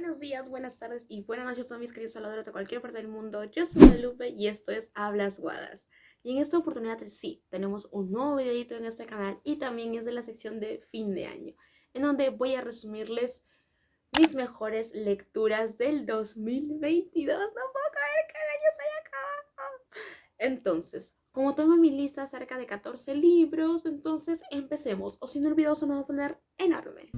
Buenos días, buenas tardes y buenas noches a mis queridos saludadores de cualquier parte del mundo. Yo soy Guadalupe y esto es Hablas Guadas. Y en esta oportunidad sí, tenemos un nuevo videito en este canal y también es de la sección de fin de año, en donde voy a resumirles mis mejores lecturas del 2022. No puedo creer que el año se haya acabado. Entonces, como tengo en mi lista cerca de 14 libros, entonces empecemos. O si no, el video se me va a poner enorme.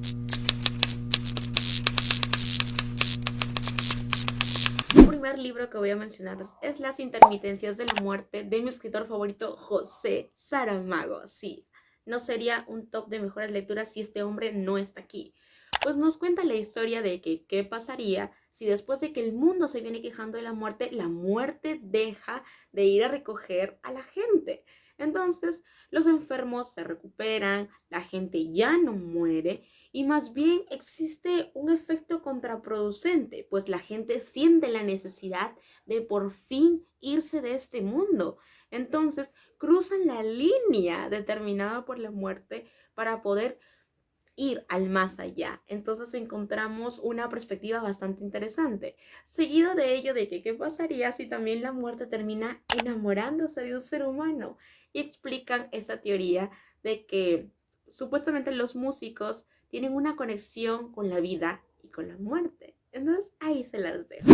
El primer libro que voy a mencionar es Las intermitencias de la muerte de mi escritor favorito, José Saramago. Sí, no sería un top de mejores lecturas si este hombre no está aquí. Pues nos cuenta la historia de que qué pasaría si después de que el mundo se viene quejando de la muerte deja de ir a recoger a la gente. Entonces, los enfermos se recuperan, la gente ya no muere y más bien existe un efecto contraproducente, pues la gente siente la necesidad de por fin irse de este mundo. Entonces, cruzan la línea determinada por la muerte para poder ir al más allá. Entonces encontramos una perspectiva bastante interesante. Seguido de ello de que qué pasaría si también la muerte termina enamorándose de un ser humano. Y explican esa teoría de que supuestamente los músicos tienen una conexión con la vida y con la muerte. Entonces ahí se las dejo.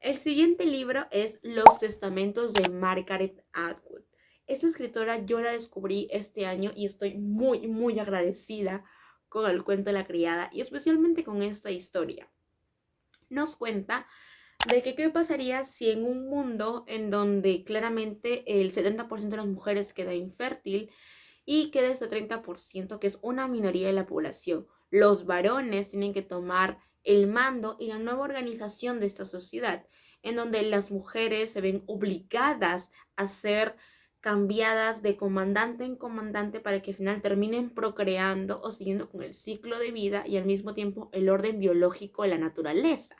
El siguiente libro es Los Testamentos de Margaret Atwood. Esta escritora yo la descubrí este año y estoy muy agradecida con el cuento de la criada y especialmente con esta historia. Nos cuenta de que qué pasaría si en un mundo en donde claramente el 70% de las mujeres queda infértil y queda ese 30% que es una minoría de la población. Los varones tienen que tomar el mando y la nueva organización de esta sociedad, en donde las mujeres se ven obligadas a ser cambiadas de comandante en comandante para que al final terminen procreando o siguiendo con el ciclo de vida y al mismo tiempo el orden biológico de la naturaleza.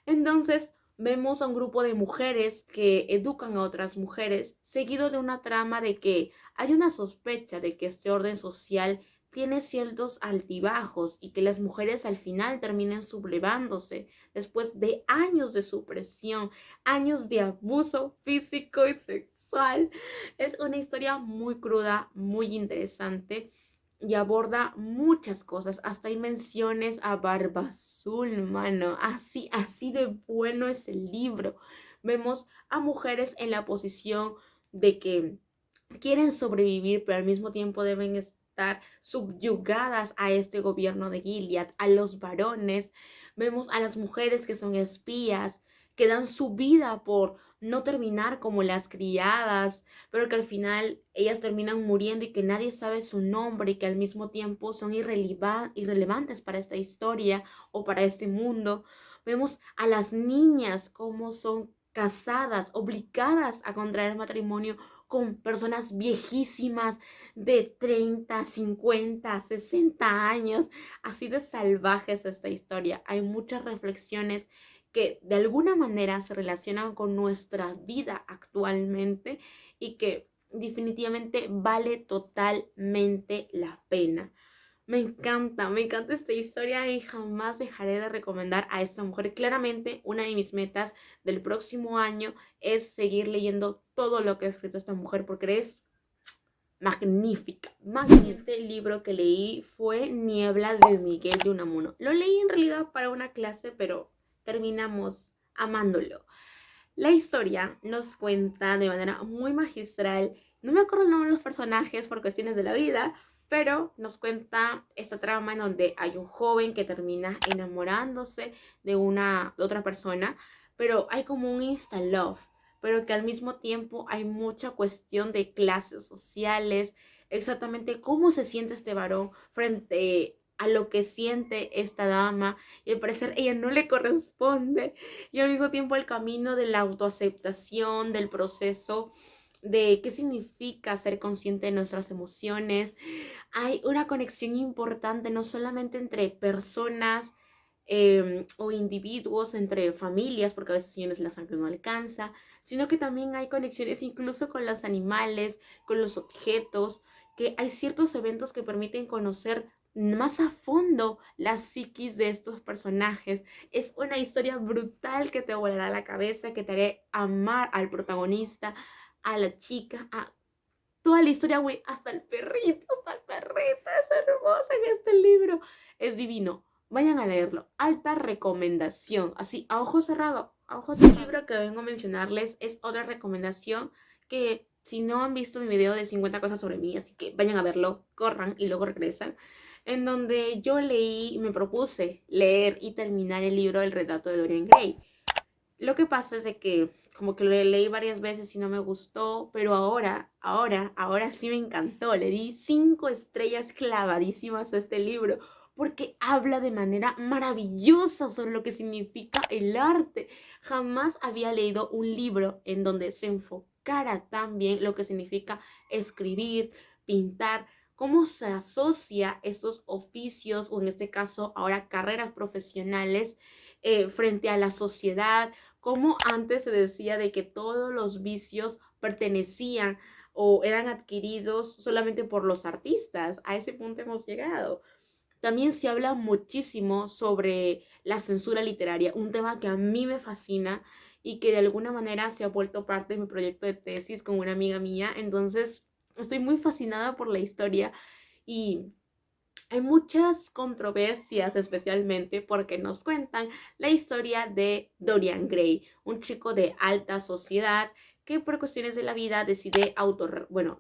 Entonces vemos a un grupo de mujeres que educan a otras mujeres, seguido de una trama de que hay una sospecha de que este orden social tiene ciertos altibajos y que las mujeres al final terminen sublevándose después de años de supresión, años de abuso físico y sexual. Es una historia muy cruda, muy interesante y aborda muchas cosas. Hasta hay menciones a Barba Azul, mano. Así de bueno es el libro. Vemos a mujeres en la posición de que quieren sobrevivir, pero al mismo tiempo deben estar subyugadas a este gobierno de Gilead, a los varones. Vemos a las mujeres que son espías, que dan su vida por no terminar como las criadas, pero que al final ellas terminan muriendo y que nadie sabe su nombre y que al mismo tiempo son irrelevantes para esta historia o para este mundo. Vemos a las niñas como son casadas, obligadas a contraer matrimonio con personas viejísimas de 30, 50, 60 años. Así de salvaje es esta historia. Hay muchas reflexiones que de alguna manera se relacionan con nuestra vida actualmente y que definitivamente vale totalmente la pena. Me encanta esta historia y jamás dejaré de recomendar a esta mujer. Claramente, una de mis metas del próximo año es seguir leyendo todo lo que ha escrito esta mujer porque es magnífica. Magnífica. El libro que leí fue Niebla de Miguel de Unamuno. Lo leí en realidad para una clase, pero terminamos amándolo. La historia nos cuenta de manera muy magistral, no me acuerdo el nombre de los personajes por cuestiones de la vida, pero nos cuenta esta trama en donde hay un joven que termina enamorándose de otra persona, pero hay como un insta-love, pero que al mismo tiempo hay mucha cuestión de clases sociales, exactamente cómo se siente este varón frente a lo que siente esta dama, y al parecer ella no le corresponde, y al mismo tiempo el camino de la autoaceptación, del proceso de qué significa ser consciente de nuestras emociones. Hay una conexión importante no solamente entre personas o individuos, entre familias, porque a veces señores la sangre no alcanza, sino que también hay conexiones incluso con los animales, con los objetos, que hay ciertos eventos que permiten conocer más a fondo la psiquis de estos personajes. Es una historia brutal que te volará la cabeza, que te haré amar al protagonista, a la chica, a toda la historia, güey, hasta el perrito es hermoso en este libro. Es divino. Vayan a leerlo. Alta recomendación. Así, a ojo cerrado. A ojo cerrado. El libro que vengo a mencionarles es otra recomendación que si no han visto mi video de 50 cosas sobre mí, así que vayan a verlo, corran y luego regresan, en donde yo leí, me propuse leer y terminar el libro El retrato de Dorian Gray. Lo que pasa es de que como que lo leí varias veces y no me gustó, pero ahora sí me encantó. Le di 5 estrellas clavadísimas a este libro porque habla de manera maravillosa sobre lo que significa el arte. Jamás había leído un libro en donde se enfocara tan bien lo que significa escribir, pintar, cómo se asocia estos oficios o en este caso ahora carreras profesionales frente a la sociedad, como antes se decía de que todos los vicios pertenecían o eran adquiridos solamente por los artistas. A ese punto hemos llegado. También se habla muchísimo sobre la censura literaria, un tema que a mí me fascina y que de alguna manera se ha vuelto parte de mi proyecto de tesis con una amiga mía. Entonces, estoy muy fascinada por la historia y hay muchas controversias, especialmente porque nos cuentan la historia de Dorian Gray, un chico de alta sociedad que por cuestiones de la vida decide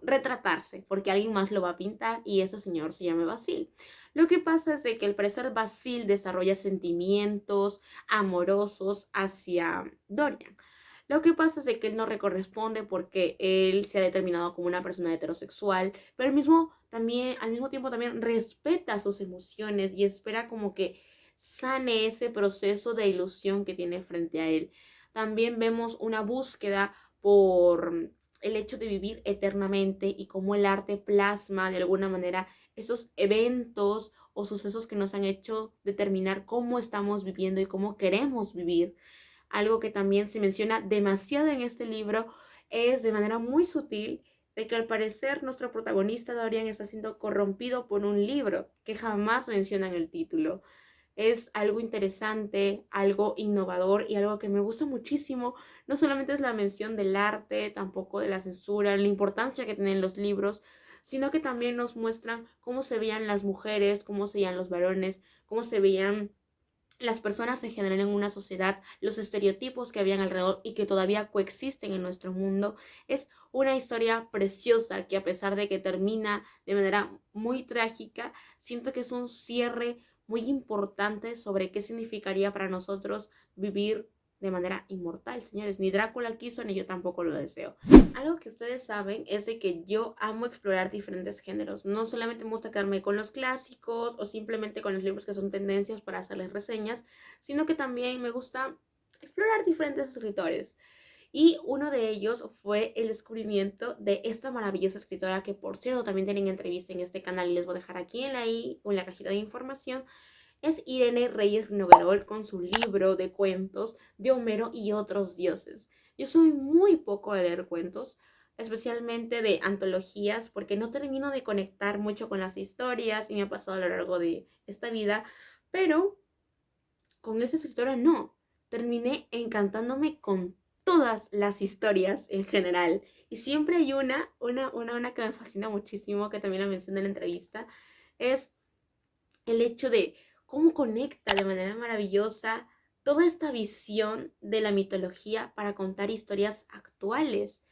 retratarse, porque alguien más lo va a pintar y ese señor se llama Basil. Lo que pasa es de que al parecer Basil desarrolla sentimientos amorosos hacia Dorian. Lo que pasa es de que él no le corresponde porque él se ha determinado como una persona heterosexual, pero al mismo tiempo también respeta sus emociones y espera como que sane ese proceso de ilusión que tiene frente a él. También vemos una búsqueda por el hecho de vivir eternamente y cómo el arte plasma de alguna manera esos eventos o sucesos que nos han hecho determinar cómo estamos viviendo y cómo queremos vivir. Algo que también se menciona demasiado en este libro es de manera muy sutil de que al parecer nuestro protagonista Dorian está siendo corrompido por un libro que jamás menciona en el título. Es algo interesante, algo innovador y algo que me gusta muchísimo. No solamente es la mención del arte, tampoco de la censura, la importancia que tienen los libros, sino que también nos muestran cómo se veían las mujeres, cómo se veían los varones, cómo se veían las personas en general en una sociedad, los estereotipos que habían alrededor y que todavía coexisten en nuestro mundo. Es una historia preciosa que a pesar de que termina de manera muy trágica, siento que es un cierre muy importante sobre qué significaría para nosotros vivir de manera inmortal, señores. Ni Drácula quiso, ni yo tampoco lo deseo. Algo que ustedes saben es de que yo amo explorar diferentes géneros. No solamente me gusta quedarme con los clásicos o simplemente con los libros que son tendencias para hacerles reseñas, sino que también me gusta explorar diferentes escritores. Y uno de ellos fue el descubrimiento de esta maravillosa escritora que, por cierto, también tienen entrevista en este canal y les voy a dejar aquí en la i o en la cajita de información. Es Irene Reyes Noguerol con su libro de cuentos de Homero y otros dioses. Yo soy muy poco de leer cuentos, especialmente de antologías, porque no termino de conectar mucho con las historias y me ha pasado a lo largo de esta vida, pero con esta escritora no. Terminé encantándome con todas las historias en general. Y siempre hay una que me fascina muchísimo, que también la mencioné en la entrevista, es el hecho de cómo conecta de manera maravillosa toda esta visión de la mitología para contar historias actuales.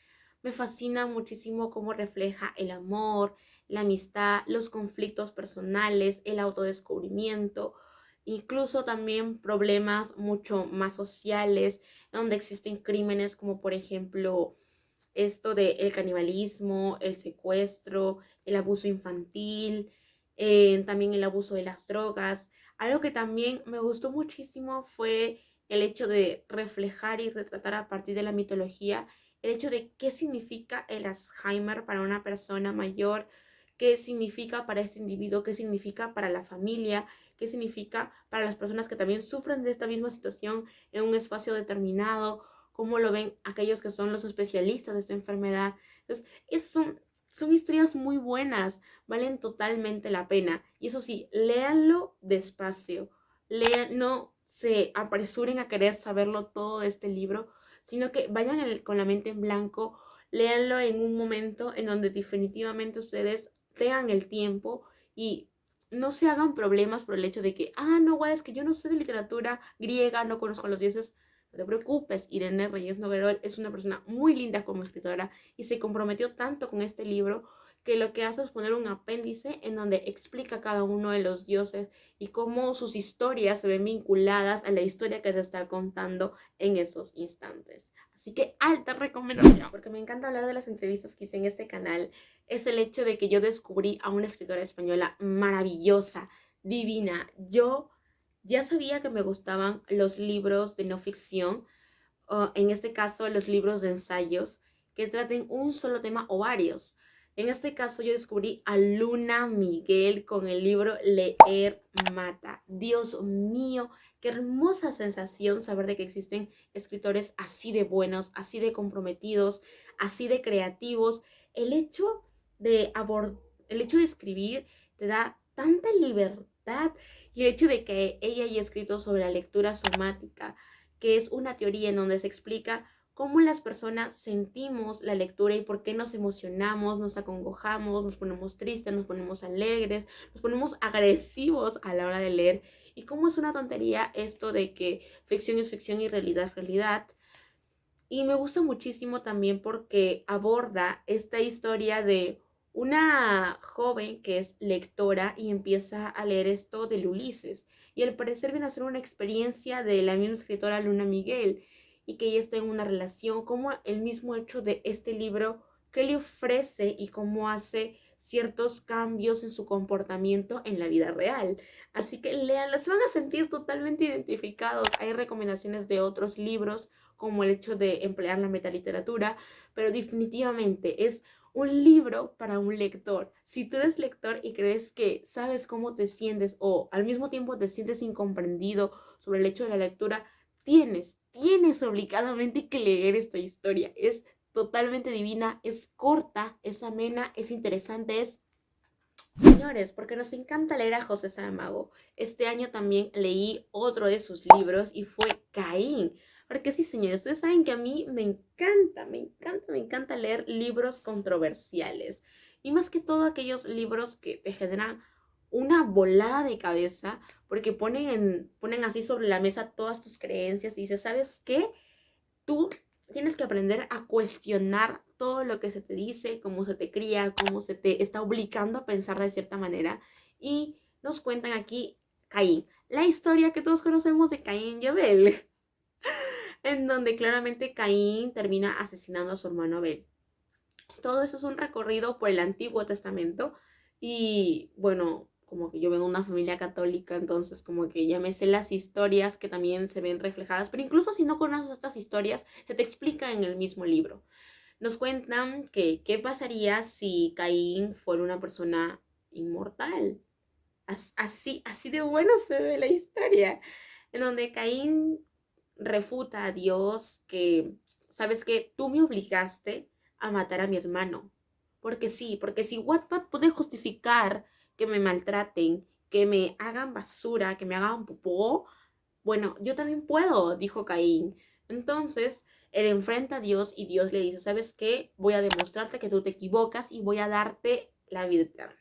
Me fascina muchísimo cómo refleja el amor, la amistad, los conflictos personales, el autodescubrimiento, incluso también problemas mucho más sociales, donde existen crímenes como por ejemplo esto del canibalismo, el secuestro, el abuso infantil, también el abuso de las drogas. Algo que también me gustó muchísimo fue el hecho de reflejar y retratar a partir de la mitología el hecho de qué significa el Alzheimer para una persona mayor, qué significa para este individuo, qué significa para la familia, qué significa para las personas que también sufren de esta misma situación en un espacio determinado, cómo lo ven aquellos que son los especialistas de esta enfermedad. Entonces, son historias muy buenas, valen totalmente la pena. Y eso sí, léanlo despacio. No se apresuren a querer saberlo todo de este libro, sino que vayan con la mente en blanco, léanlo en un momento en donde definitivamente ustedes tengan el tiempo y no se hagan problemas por el hecho de que, no, guay, es que yo no sé de literatura griega, no conozco a los dioses. No te preocupes, Irene Reyes Noguerol es una persona muy linda como escritora y se comprometió tanto con este libro que lo que hace es poner un apéndice en donde explica cada uno de los dioses y cómo sus historias se ven vinculadas a la historia que se está contando en esos instantes. Así que alta recomendación, porque me encanta hablar de las entrevistas que hice en este canal, es el hecho de que yo descubrí a una escritora española maravillosa, divina. Yo ya sabía que me gustaban los libros de no ficción, o en este caso los libros de ensayos que traten un solo tema o varios. En este caso yo descubrí a Luna Miguel con el libro Leer Mata. Dios mío, qué hermosa sensación saber de que existen escritores así de buenos, así de comprometidos, así de creativos. El hecho el hecho de escribir te da tanta libertad, y el hecho de que ella haya escrito sobre la lectura somática, que es una teoría en donde se explica cómo las personas sentimos la lectura y por qué nos emocionamos, nos acongojamos, nos ponemos tristes, nos ponemos alegres, nos ponemos agresivos a la hora de leer, y cómo es una tontería esto de que ficción es ficción y realidad es realidad. Y me gusta muchísimo también porque aborda esta historia de una joven que es lectora y empieza a leer esto del Ulises. Y al parecer viene a ser una experiencia de la misma escritora Luna Miguel, y que ella está en una relación, como el mismo hecho de este libro que le ofrece y cómo hace ciertos cambios en su comportamiento en la vida real. Así que léanlo, se van a sentir totalmente identificados. Hay recomendaciones de otros libros, como el hecho de emplear la metaliteratura, pero definitivamente es un libro para un lector. Si tú eres lector y crees que sabes cómo te sientes o al mismo tiempo te sientes incomprendido sobre el hecho de la lectura, tienes obligadamente que leer esta historia. Es totalmente divina, es corta, es amena, es interesante, es... Señores, porque nos encanta leer a José Saramago. Este año también leí otro de sus libros y fue Caín. Porque sí, señores, ustedes saben que a mí me encanta leer libros controversiales. Y más que todo aquellos libros que te generan una volada de cabeza, porque ponen así sobre la mesa todas tus creencias y dices, ¿sabes qué? Tú tienes que aprender a cuestionar todo lo que se te dice, cómo se te cría, cómo se te está obligando a pensar de cierta manera. Y nos cuentan aquí Caín, la historia que todos conocemos de Caín y Abel, en donde claramente Caín termina asesinando a su hermano Abel. Todo eso es un recorrido por el Antiguo Testamento y bueno, como que yo vengo de una familia católica, entonces como que ya me sé las historias que también se ven reflejadas, pero incluso si no conoces estas historias, se te explica en el mismo libro. Nos cuentan que qué pasaría si Caín fuera una persona inmortal. Así de bueno se ve la historia, en donde Caín refuta a Dios que, ¿sabes qué? Tú me obligaste a matar a mi hermano. Porque si Wattpad puede justificar que me maltraten, que me hagan basura, que me hagan popó, bueno, yo también puedo, dijo Caín. Entonces, él enfrenta a Dios y Dios le dice, ¿sabes qué? Voy a demostrarte que tú te equivocas y voy a darte la vida eterna.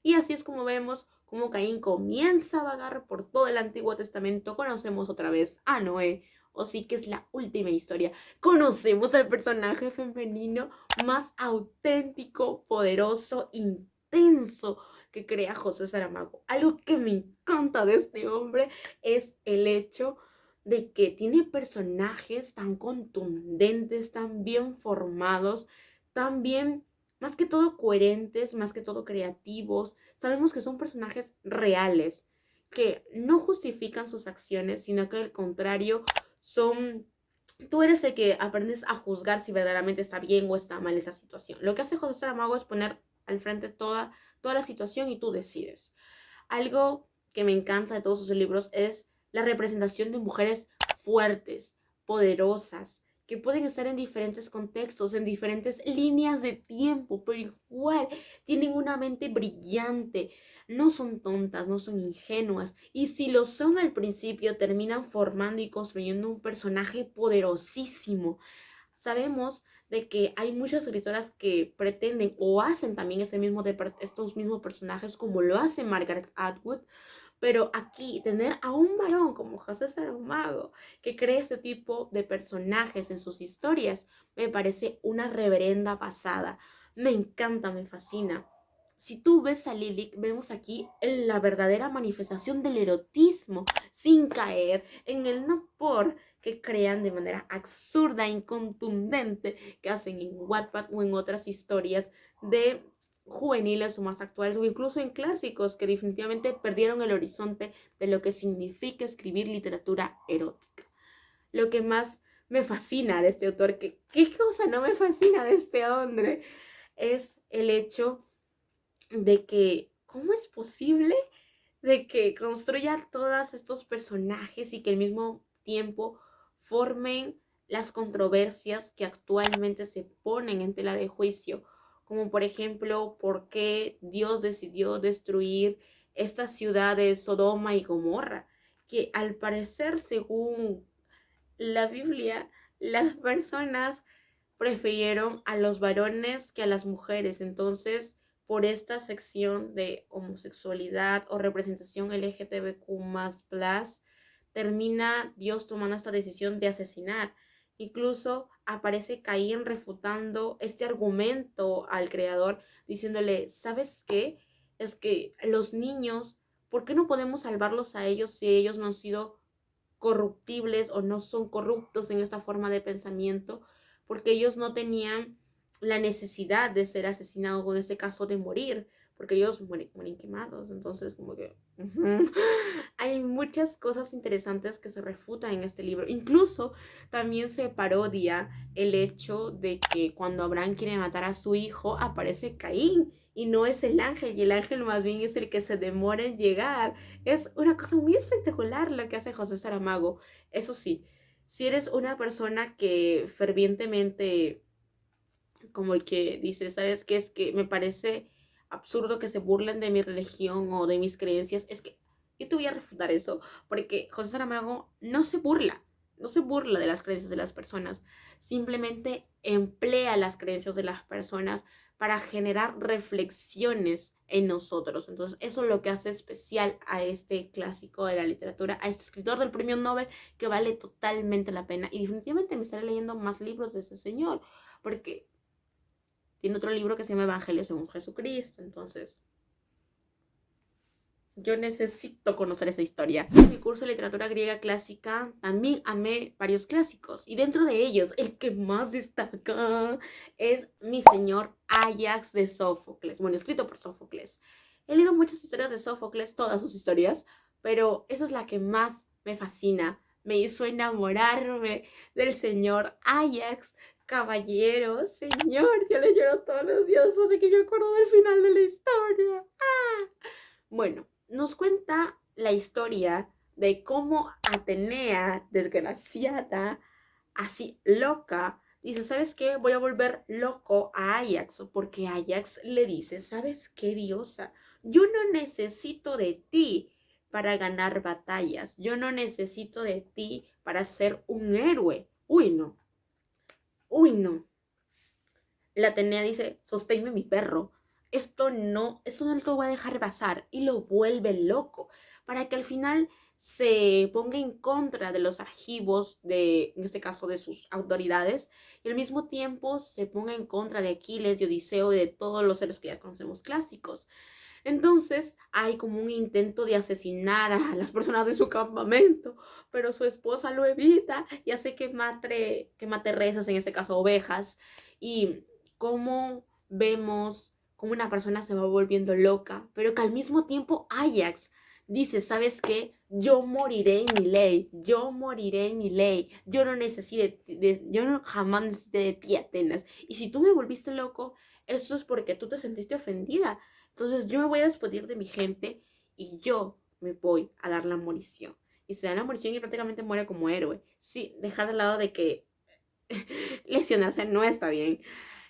Y así es como vemos cómo Caín comienza a vagar por todo el Antiguo Testamento. Conocemos otra vez a Noé, o sí que es la última historia. Conocemos al personaje femenino más auténtico, poderoso, intenso que crea José Saramago. Algo que me encanta de este hombre es el hecho de que tiene personajes tan contundentes, tan bien formados, tan bien, más que todo coherentes, más que todo creativos. Sabemos que son personajes reales, que no justifican sus acciones, sino que al contrario son... Tú eres el que aprendes a juzgar si verdaderamente está bien o está mal esa situación. Lo que hace José Saramago es poner al frente toda la situación y tú decides. Algo que me encanta de todos sus libros es la representación de mujeres fuertes, poderosas, que pueden estar en diferentes contextos, en diferentes líneas de tiempo, pero igual tienen una mente brillante, no son tontas, no son ingenuas, y si lo son al principio, terminan formando y construyendo un personaje poderosísimo. Sabemos de que hay muchas escritoras que pretenden o hacen también estos mismos personajes como lo hace Margaret Atwood, pero aquí tener a un varón como José Saramago que cree este tipo de personajes en sus historias me parece una reverenda pasada. Me encanta, me fascina. Si tú ves a Lilith, vemos aquí la verdadera manifestación del erotismo, sin caer en el no por que crean de manera absurda, incontundente, que hacen en Wattpad o en otras historias de juveniles o más actuales o incluso en clásicos que definitivamente perdieron el horizonte de lo que significa escribir literatura erótica. Lo que más me fascina de este autor, ¿qué cosa no me fascina de este hombre? Es el hecho de que, ¿cómo es posible de que construya todos estos personajes y que al mismo tiempo formen las controversias que actualmente se ponen en tela de juicio? Como por ejemplo, ¿por qué Dios decidió destruir estas ciudades Sodoma y Gomorra? Que al parecer, según la Biblia, las personas prefirieron a los varones que a las mujeres. Entonces, por esta sección de homosexualidad o representación LGTBQ+, termina Dios tomando esta decisión de asesinar. Incluso aparece Caín refutando este argumento al creador, diciéndole, ¿sabes qué? Es que los niños, ¿por qué no podemos salvarlos a ellos si ellos no han sido corruptibles o no son corruptos en esta forma de pensamiento? Porque ellos no tenían la necesidad de ser asesinados o en este caso de morir, porque ellos mueren quemados. Entonces, como que hay muchas cosas interesantes que se refutan en este libro. Incluso también se parodia el hecho de que cuando Abraham quiere matar a su hijo, aparece Caín y no es el ángel, y el ángel más bien es el que se demora en llegar. Es una cosa muy espectacular lo que hace José Saramago. Eso sí, si eres una persona que fervientemente, como el que dice, ¿sabes qué? Es que me parece absurdo que se burlen de mi religión o de mis creencias. Es que yo te voy a refutar eso, porque José Saramago no se burla de las creencias de las personas, simplemente emplea las creencias de las personas para generar reflexiones en nosotros. Entonces, eso es lo que hace especial a este clásico de la literatura, a este escritor del premio Nobel, que vale totalmente la pena. Y definitivamente me estaré leyendo más libros de ese señor, porque tiene otro libro que se llama Evangelio según Jesucristo. Entonces, yo necesito conocer esa historia. En mi curso de literatura griega clásica también amé varios clásicos. Y dentro de ellos, el que más destaca es mi señor Ajax de Sófocles. Bueno, escrito por Sófocles. He leído muchas historias de Sófocles, todas sus historias, pero esa es la que más me fascina. Me hizo enamorarme del señor Ajax. Caballero, señor, yo le lloro todos los días, así que me acuerdo del final de la historia. Bueno, nos cuenta la historia de cómo Atenea, desgraciada, así loca, dice, ¿sabes qué? Voy a volver loco a Ajax, porque Ajax le dice, ¿sabes qué, diosa? Yo no necesito de ti para ganar batallas, yo no necesito de ti para ser un héroe. Uy, no. La Atenea dice, sosténme mi perro. Esto no lo voy a dejar pasar. Y lo vuelve loco. Para que al final se ponga en contra de los archivos en este caso, de sus autoridades. Y al mismo tiempo se ponga en contra de Aquiles, de Odiseo y de todos los seres que ya conocemos clásicos. Entonces hay como un intento de asesinar a las personas de su campamento, pero su esposa lo evita y hace que mate reses, en este caso ovejas. Y cómo vemos cómo una persona se va volviendo loca, pero que al mismo tiempo Ajax dice, ¿sabes qué? Yo moriré en mi ley, yo moriré en mi ley, yo no necesito, yo no jamás necesité de ti, Atenas. Y si tú me volviste loco, eso es porque tú te sentiste ofendida. Entonces yo me voy a despedir de mi gente y yo me voy a dar la morición. Y se da la morición y prácticamente muere como héroe. Sí, dejar de lado de que lesionarse no está bien.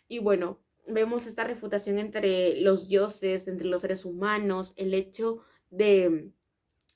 Y bueno, vemos esta refutación entre los dioses, entre los seres humanos, el hecho de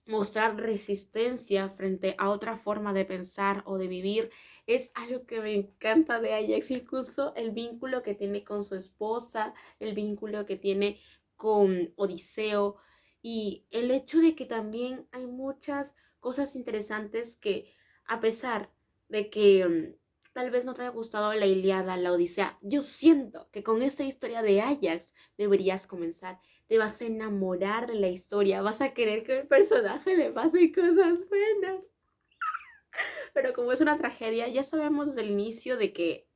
mostrar resistencia frente a otra forma de pensar o de vivir es algo que me encanta de Ajax, incluso el vínculo que tiene con su esposa, el vínculo que tiene con Odiseo y el hecho de que también hay muchas cosas interesantes que a pesar de que tal vez no te haya gustado la Ilíada, la Odisea, yo siento que con esta historia de Ajax deberías comenzar, te vas a enamorar de la historia, vas a querer que al personaje le pasen cosas buenas. Pero como es una tragedia, ya sabemos desde el inicio de que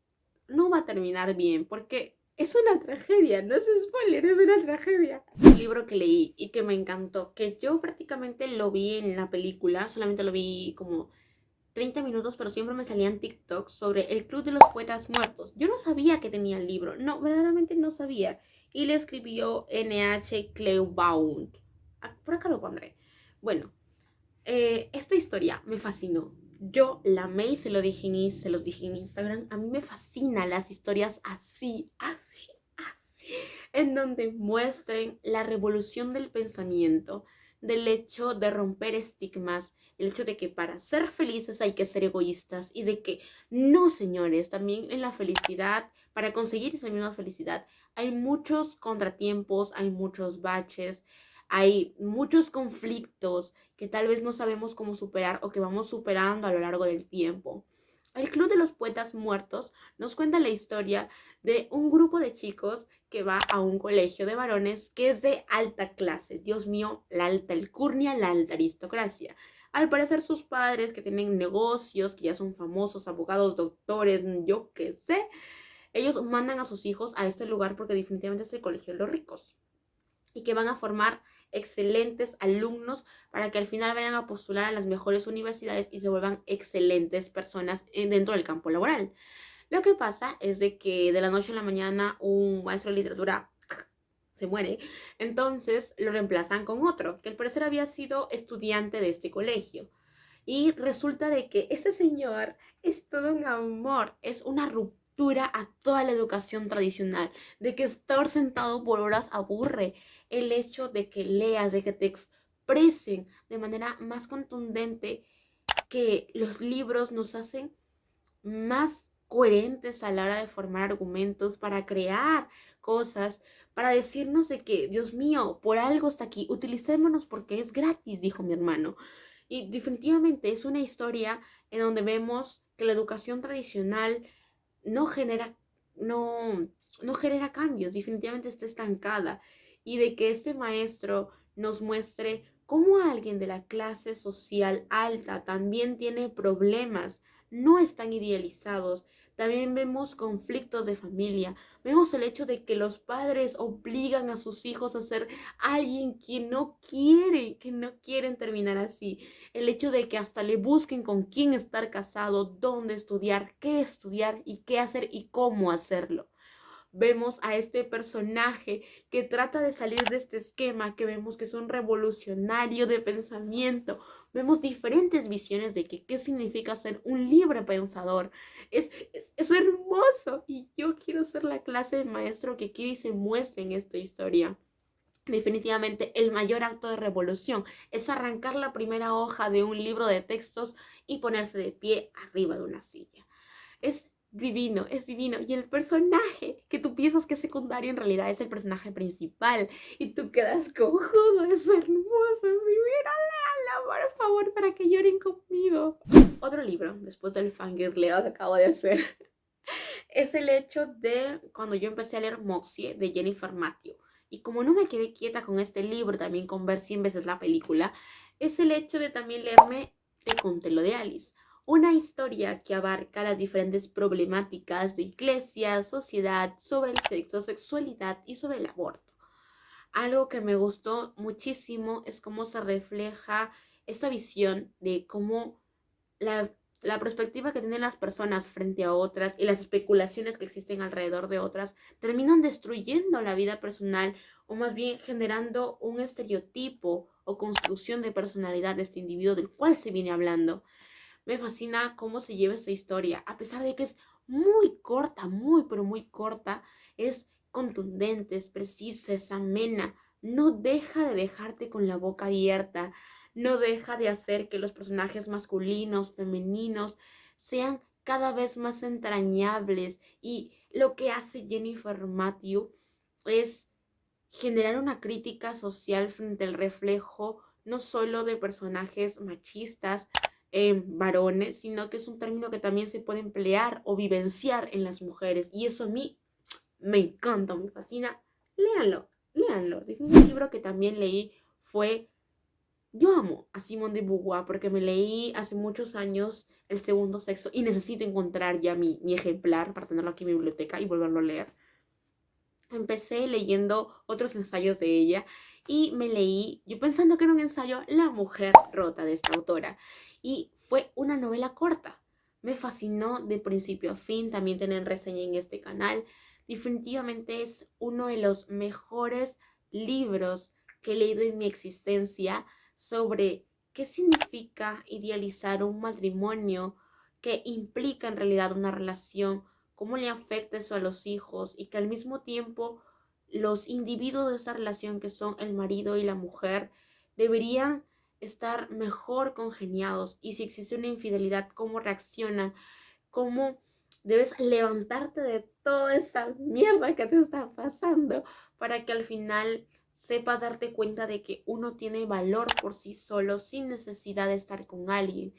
no va a terminar bien, porque es una tragedia, no es spoiler, es una tragedia. Un libro que leí y que me encantó, que yo prácticamente lo vi en la película, solamente lo vi como 30 minutos, pero siempre me salían TikTok sobre el Club de los Poetas Muertos. Yo no sabía que tenía el libro, no, verdaderamente no sabía. Y le escribió NH Cleubaund. Por acá lo pondré. Bueno, esta historia me fascinó. Yo la amé y se los dije en Instagram. A mí me fascinan las historias así, así, así, en donde muestren la revolución del pensamiento, del hecho de romper estigmas, el hecho de que para ser felices hay que ser egoístas y de que no, señores, también en la felicidad, para conseguir esa misma felicidad, hay muchos contratiempos, hay muchos baches, hay muchos conflictos que tal vez no sabemos cómo superar o que vamos superando a lo largo del tiempo. El Club de los Poetas Muertos nos cuenta la historia de un grupo de chicos que va a un colegio de varones que es de alta clase. Dios mío, la alta alcurnia, la alta aristocracia. Al parecer sus padres que tienen negocios, que ya son famosos, abogados, doctores, yo qué sé, ellos mandan a sus hijos a este lugar porque definitivamente es el colegio de los ricos y que van a formar excelentes alumnos para que al final vayan a postular a las mejores universidades y se vuelvan excelentes personas dentro del campo laboral. Lo que pasa es de que de la noche a la mañana un maestro de literatura se muere, entonces lo reemplazan con otro, que al parecer había sido estudiante de este colegio. Y resulta de que ese señor es todo un amor, es una ruptura a toda la educación tradicional, de que estar sentado por horas aburre, el hecho de que leas, de que te expresen de manera más contundente, que los libros nos hacen más coherentes a la hora de formar argumentos para crear cosas, para decirnos de que, Dios mío, por algo está aquí, utilicémonos porque es gratis, dijo mi hermano. Y definitivamente es una historia en donde vemos que la educación tradicional no genera, no, no genera cambios, definitivamente está estancada. Y de que este maestro nos muestre cómo alguien de la clase social alta también tiene problemas, no están idealizados. También vemos conflictos de familia, vemos el hecho de que los padres obligan a sus hijos a ser alguien que no quieren terminar así. El hecho de que hasta le busquen con quién estar casado, dónde estudiar y qué hacer y cómo hacerlo. Vemos a este personaje que trata de salir de este esquema, que vemos que es un revolucionario de pensamiento. Vemos diferentes visiones de que, qué significa ser un libre pensador. Es hermoso y yo quiero ser la clase de maestro que quiere y se muestre en esta historia. Definitivamente el mayor acto de revolución es arrancar la primera hoja de un libro de textos y ponerse de pie arriba de una silla. Es divino, es divino. Y el personaje que tú piensas que es secundario en realidad es el personaje principal. Y tú quedas cojudo, es hermoso. Mírala, por favor, para que lloren conmigo. Otro libro, después del fangirleo que acabo de hacer, es el hecho de cuando yo empecé a leer Moxie de Jennifer Matthew. Y como no me quedé quieta con este libro, también con ver 100 veces la película, es el hecho de también leerme Te conté lo de Alice. Una historia que abarca las diferentes problemáticas de iglesia, sociedad, sobre el sexo, sexualidad y sobre el aborto. Algo que me gustó muchísimo es cómo se refleja esta visión de cómo la, la perspectiva que tienen las personas frente a otras y las especulaciones que existen alrededor de otras terminan destruyendo la vida personal o más bien generando un estereotipo o construcción de personalidad de este individuo del cual se viene hablando. Me fascina cómo se lleva esta historia, a pesar de que es muy corta, muy, pero muy corta. Es contundente, es precisa, es amena. No deja de dejarte con la boca abierta. No deja de hacer que los personajes masculinos, femeninos, sean cada vez más entrañables. Y lo que hace Jennifer Matthew es generar una crítica social frente al reflejo no solo de personajes machistas, varones, sino que es un término que también se puede emplear o vivenciar en las mujeres. Y eso a mí me encanta, me fascina. Léanlo, léanlo. Un libro que también leí fue... Yo amo a Simone de Beauvoir porque me leí hace muchos años El segundo sexo y necesito encontrar ya mi ejemplar para tenerlo aquí en mi biblioteca y volverlo a leer. Empecé leyendo otros ensayos de ella y me leí, yo pensando que era un ensayo, La mujer rota de esta autora. Y fue una novela corta. Me fascinó de principio a fin, también tienen reseña en este canal. Definitivamente es uno de los mejores libros que he leído en mi existencia sobre qué significa idealizar un matrimonio, que implica en realidad una relación, cómo le afecta eso a los hijos y que al mismo tiempo los individuos de esa relación que son el marido y la mujer deberían estar mejor congeniados y si existe una infidelidad, cómo reaccionan, cómo debes levantarte de toda esa mierda que te está pasando para que al final sepas darte cuenta de que uno tiene valor por sí solo sin necesidad de estar con alguien.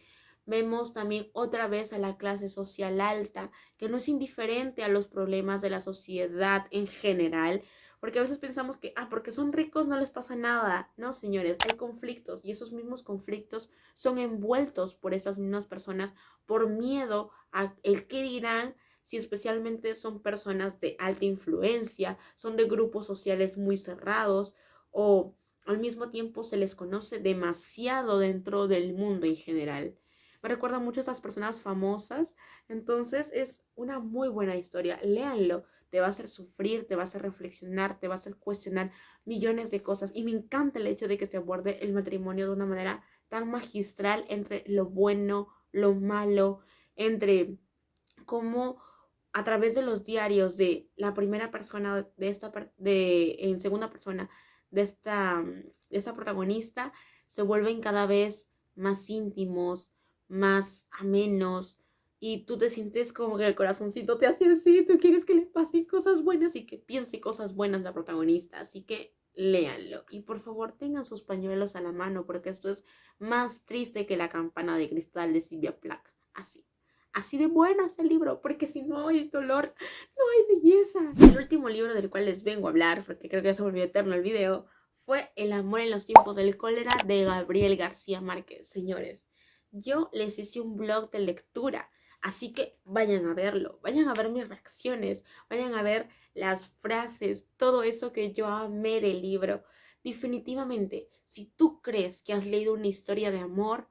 Vemos también otra vez a la clase social alta, que no es indiferente a los problemas de la sociedad en general, porque a veces pensamos que, porque son ricos no les pasa nada. No, señores, hay conflictos y esos mismos conflictos son envueltos por esas mismas personas por miedo a el qué dirán, si especialmente son personas de alta influencia, son de grupos sociales muy cerrados o al mismo tiempo se les conoce demasiado dentro del mundo en general. Me recuerda mucho a esas personas famosas, entonces es una muy buena historia. Léanlo, te va a hacer sufrir, te va a hacer reflexionar, te va a hacer cuestionar millones de cosas. Y me encanta el hecho de que se aborde el matrimonio de una manera tan magistral entre lo bueno, lo malo, entre cómo a través de los diarios de la primera persona de esta en segunda persona de esta protagonista se vuelven cada vez más íntimos, más amenos y tú te sientes como que el corazoncito te hace así, tú quieres que le pasen cosas buenas y que piense cosas buenas la protagonista, así que léanlo y por favor tengan sus pañuelos a la mano porque esto es más triste que La campana de cristal de Sylvia Plath, así de bueno este libro, porque si no hay dolor, no hay belleza. El último libro del cual les vengo a hablar, porque creo que ya se volvió eterno el video, fue El amor en los tiempos del cólera de Gabriel García Márquez. Señores, yo les hice un blog de lectura, así que vayan a verlo, vayan a ver mis reacciones, vayan a ver las frases, todo eso que yo amé del libro. Definitivamente, si tú crees que has leído una historia de amor,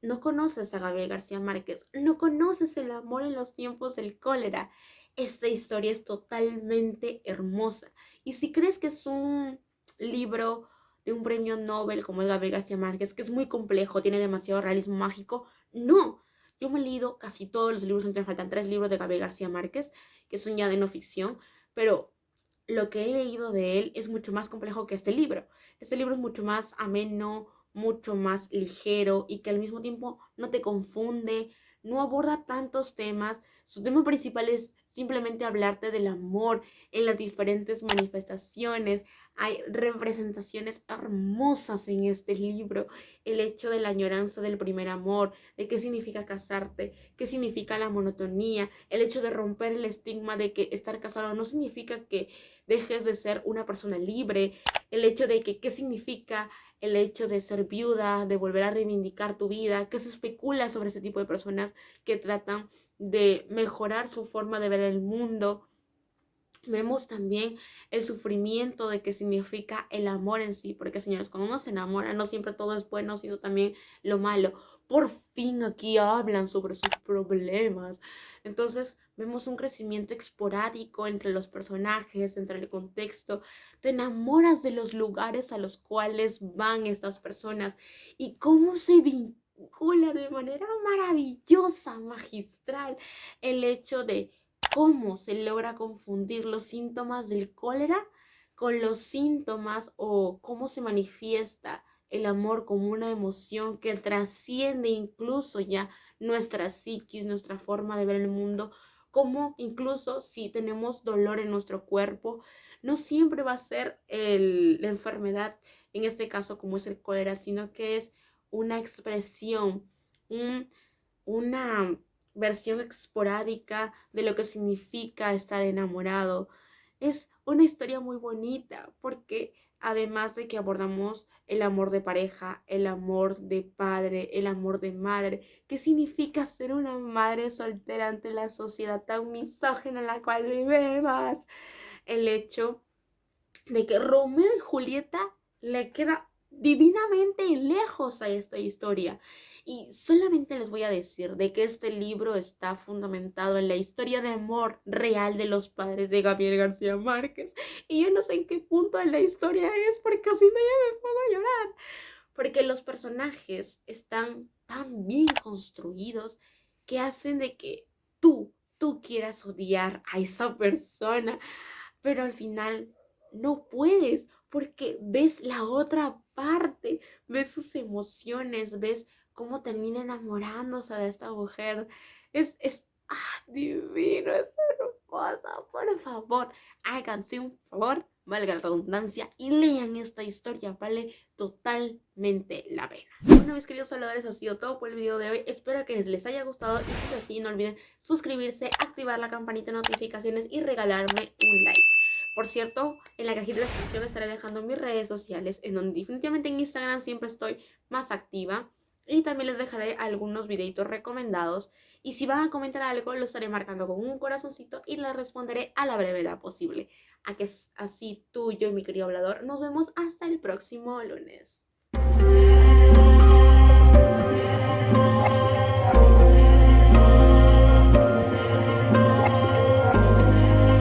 no conoces a Gabriel García Márquez, no conoces el amor en los tiempos del cólera. Esta historia es totalmente hermosa. Y si crees que es un libro de un premio Nobel como es Gabriel García Márquez, que es muy complejo, tiene demasiado realismo mágico, no. Yo me he leído casi todos los libros, me faltan 3 libros de Gabriel García Márquez, que son ya de no ficción, pero lo que he leído de él es mucho más complejo que este libro. Este libro es mucho más ameno, mucho más ligero y que al mismo tiempo no te confunde, no aborda tantos temas. Su tema principal es simplemente hablarte del amor en las diferentes manifestaciones. Hay representaciones hermosas en este libro. El hecho de la añoranza del primer amor, de qué significa casarte, qué significa la monotonía, el hecho de romper el estigma de que estar casado no significa que dejes de ser una persona libre, el hecho de que qué significa el hecho de ser viuda, de volver a reivindicar tu vida, que se especula sobre ese tipo de personas que tratan de mejorar su forma de ver el mundo. Vemos también el sufrimiento de qué significa el amor en sí, porque señores, cuando uno se enamora no siempre todo es bueno, sino también lo malo. Por fin aquí hablan sobre sus problemas. Entonces vemos un crecimiento esporádico entre los personajes, entre el contexto. Te enamoras de los lugares a los cuales van estas personas y cómo se vincula de manera maravillosa, magistral, el hecho de cómo se logra confundir los síntomas del cólera con los síntomas o cómo se manifiesta el amor como una emoción que trasciende incluso ya nuestra psiquis, nuestra forma de ver el mundo, como incluso si tenemos dolor en nuestro cuerpo, no siempre va a ser la enfermedad, en este caso como es el cólera, sino que es una expresión, un, una versión esporádica de lo que significa estar enamorado. Es una historia muy bonita porque además de que abordamos el amor de pareja, el amor de padre, el amor de madre, ¿qué significa ser una madre soltera ante la sociedad tan misógina en la cual vivimos? El hecho de que Romeo y Julieta le queda divinamente lejos a esta historia. Y solamente les voy a decir de que este libro está fundamentado en la historia de amor real de los padres de Gabriel García Márquez. Y yo no sé en qué punto de la historia es, porque así no ya me pongo a llorar. Porque los personajes están tan bien construidos que hacen de que tú quieras odiar a esa persona, pero al final no puedes porque ves la otra parte, ves sus emociones, ves cómo termina enamorándose de esta mujer. Divino, es hermosa. Por favor, háganse un favor, valga la redundancia, y lean esta historia, vale totalmente la pena. Bueno, mis queridos habladores, ha sido todo por el video de hoy. Espero que les haya gustado y si es así, no olviden suscribirse, activar la campanita de notificaciones y regalarme un like. Por cierto, en la cajita de descripción estaré dejando mis redes sociales, en donde definitivamente en Instagram siempre estoy más activa. Y también les dejaré algunos videitos recomendados. Y si van a comentar algo, lo estaré marcando con un corazoncito y les responderé a la brevedad posible. A que así tú, yo y mi querido hablador, nos vemos hasta el próximo lunes.